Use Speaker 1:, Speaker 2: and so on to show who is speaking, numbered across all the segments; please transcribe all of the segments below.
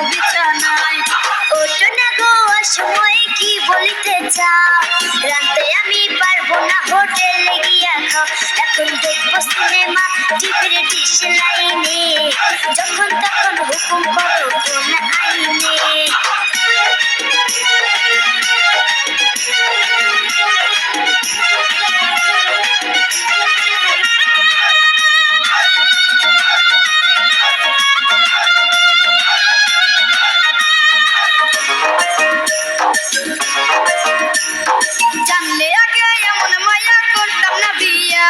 Speaker 1: বিছানায়। ওঠো না গো অসময়ে কি বলিতে চাও, রাতে আমি পারবো না হোটেলে গিয়া খাও। এখন দেখবো সিনেমা টিভির ডিশ লাইনে, যখন তখন হুকুম করো কোন আইনে। জানলে আগে এমন মায়া করতাম না বিয়া,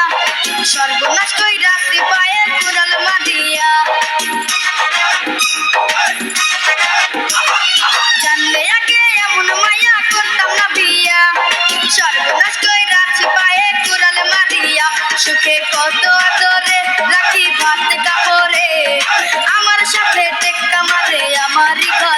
Speaker 1: সর্বনাশ কইরাছি পায়ে কুড়াল মারিয়া। জানলে আগে এমন মায়া করতাম না বিয়া, সর্বনাশ কইরাছি পায়ে কুড়াল মারিয়া। সুখে কত আদরে রাখি ভাত কাপড়ে, আমার সাথে টেক্কা মারে আমারই ঘরে।